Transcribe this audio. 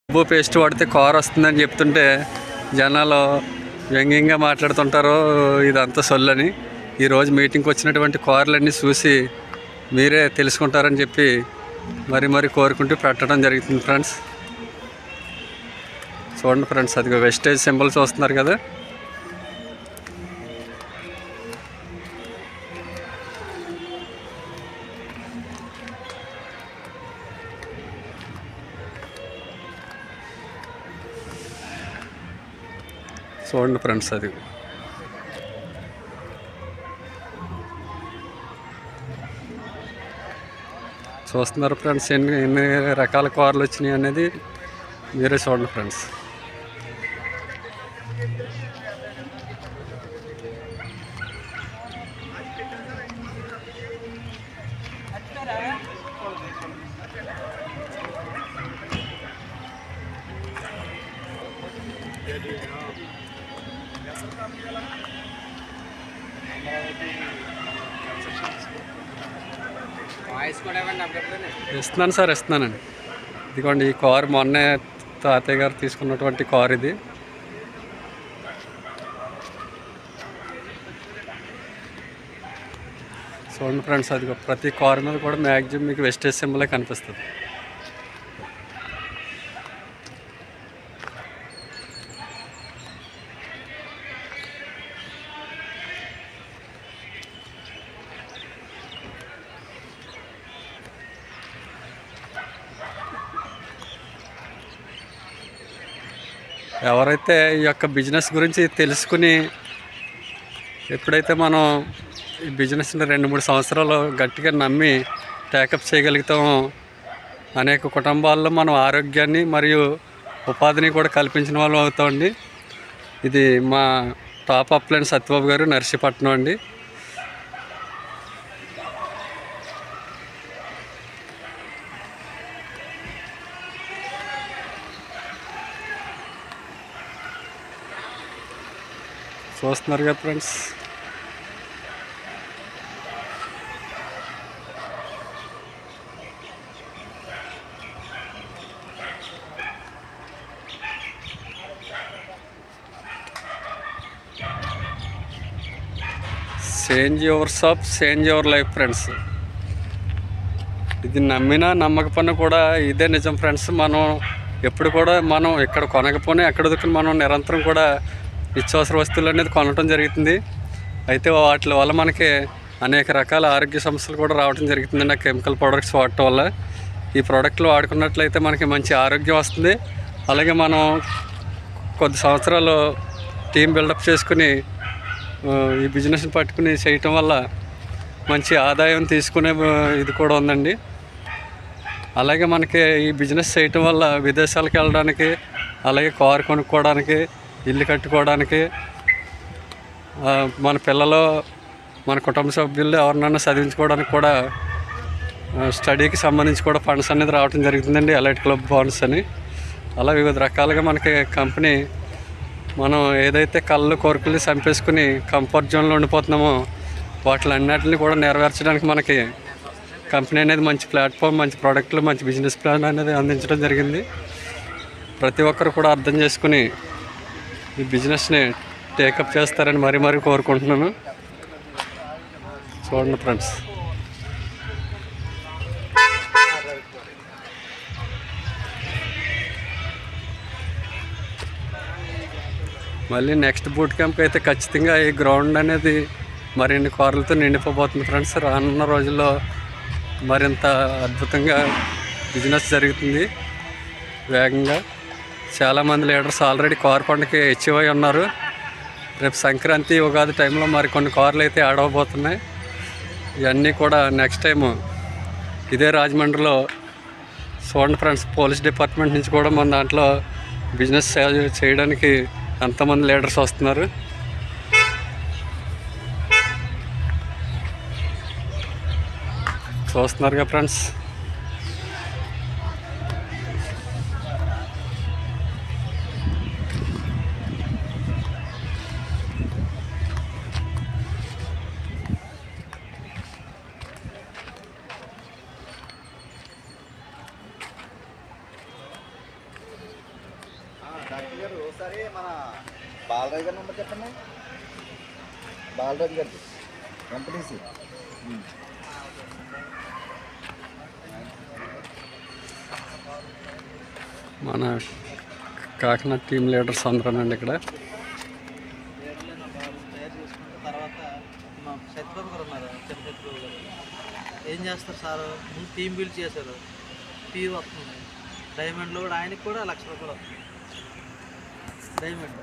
ఉప్పు పేస్ట్ వాడితే కార్ వస్తుందని చెప్తుంటే జనాలు వ్యంగ్యంగా మాట్లాడుతుంటారు ఇదంతా సొల్లని. ఈరోజు మీటింగ్కి వచ్చినటువంటి కార్లన్నీ చూసి మీరే తెలుసుకుంటారని చెప్పి మరి కోరుకుంటూ పెట్టడం జరుగుతుంది ఫ్రెండ్స్. చూడండి ఫ్రెండ్స్, అదిగో వెస్టేజ్ సింబల్ చూస్తున్నారు కదా. చూడండి ఫ్రెండ్స్, అది చూస్తున్నారు ఫ్రెండ్స్. ఎన్ని రకాల కార్లు వచ్చినాయి అనేది మీరే చూడండి ఫ్రెండ్స్. ఇస్తున్నాను సార్, ఇస్తున్నానండి. ఇదిగోండి, ఈ కారు మొన్నే తాతయ్య గారు తీసుకున్నటువంటి కారు ఇది. చూడండి ఫ్రెండ్స్, అది ప్రతి కారు మీద కూడా మ్యాక్సిమం మీకు వెస్టేజ్ సింబలే కనిపిస్తుంది. ఎవరైతే ఈ యొక్క బిజినెస్ గురించి తెలుసుకుని ఎప్పుడైతే మనం ఈ బిజినెస్ని 2-3 సంవత్సరాలు గట్టిగా నమ్మి టేకప్ చేయగలుగుతామో అనేక కుటుంబాల్లో మనం ఆరోగ్యాన్ని మరియు ఉపాధిని కూడా కల్పించిన వాళ్ళు అవుతామండి. ఇది మా టాప్ అప్లైన్ సత్యబాబు గారు, నర్సీపట్నం అండి. చూస్తున్నారు కదా friends. Change your shop, change your life friends. ఇది నమ్మినా నమ్మకపోయినా కూడా ఇదే నిజం ఫ్రెండ్స్. మనం ఎప్పుడు కూడా మనం ఇక్కడ కొనకపోయినా ఎక్కడ దొరికిన మనం నిరంతరం కూడా నిత్యావసర వస్తువులు అనేది కొనడం జరుగుతుంది. అయితే వాటి వల్ల మనకి అనేక రకాల ఆరోగ్య సమస్యలు కూడా రావడం జరుగుతుందండి. ఆ కెమికల్ ప్రోడక్ట్స్ వాడటం వల్ల. ఈ ప్రోడక్ట్లు వాడుకున్నట్లయితే మనకి మంచి ఆరోగ్యం వస్తుంది. అలాగే మనం కొద్ది సంవత్సరాలు టీం బిల్డప్ చేసుకుని ఈ బిజినెస్ని పట్టుకుని చేయటం వల్ల మంచి ఆదాయం తీసుకునే ఇది కూడా ఉందండి. అలాగే మనకి ఈ బిజినెస్ చేయటం వల్ల విదేశాలకు వెళ్ళడానికి, అలాగే కారు కొనుక్కోవడానికి, ఇల్లు కట్టుకోవడానికి, మన పిల్లలు, మన కుటుంబ సభ్యులు ఎవరినైనా చదివించుకోవడానికి కూడా, స్టడీకి సంబంధించి కూడా ఫండ్స్ అనేది రావడం జరుగుతుందండి. ఎలైట్ క్లబ్ బాండ్స్ అని. అలా వివిధ రకాలుగా మనకి కంపెనీ మనం ఏదైతే కళ్ళు కోరికలు చంపేసుకుని కంఫర్ట్ జోన్లో ఉండిపోతున్నామో వాటిలన్నిటిని కూడా నెరవేర్చడానికి మనకి కంపెనీ అనేది మంచి ప్లాట్ఫామ్, మంచి ప్రోడక్ట్లు, మంచి బిజినెస్ ప్లాన్ అనేది అందించడం జరిగింది. ప్రతి ఒక్కరు కూడా అర్థం చేసుకుని ఈ బిజినెస్ని టేకప్ చేస్తారని మరీ కోరుకుంటున్నాను. చూడండి ఫ్రెండ్స్. మళ్ళీ నెక్స్ట్ బూట్ క్యాంప్కి అయితే ఖచ్చితంగా ఈ గ్రౌండ్ అనేది మరిన్ని కార్లతో నిండిపోబోతుంది ఫ్రెండ్స్. రానున్న రోజుల్లో మరింత అద్భుతంగా బిజినెస్ జరుగుతుంది వేగంగా. చాలామంది లీడర్స్ ఆల్రెడీ కార్ పండుగకి అచీవ్ అయి ఉన్నారు. రేపు సంక్రాంతి, ఉగాది టైంలో మరికొన్ని కార్లు అయితే యాడ్ అవ్వబోతున్నాయి. ఇవన్నీ కూడా నెక్స్ట్ టైము ఇదే రాజమండ్రిలో చూడండి ఫ్రెండ్స్. పోలీస్ డిపార్ట్మెంట్ నుంచి కూడా మన దాంట్లో బిజినెస్ చేయడానికి ఎంతమంది లీడర్స్ వస్తున్నారు. చూస్తున్నారుగా ఫ్రెండ్స్. గారు ఒకసారి మన బాలరాజు గారి నెంబర్ చెప్పండి. బాలరాజు గారిది ఎంపీటీసీ. మన కాకినాడ టీం లీడర్స్ అందరూనండి ఇక్కడ. తర్వాత మా శత్రుబాబు గారు ఉన్నారు, శత్రుబాబు గారు ఏం చేస్తారు సార్, ముందు టీం బిల్డ్ చేశారు, ఫీ వస్తుంది. డైమండ్లో కూడా ఆయనకి కూడా 1,00,000 రూపాయలు వస్తుంది డైమండ్.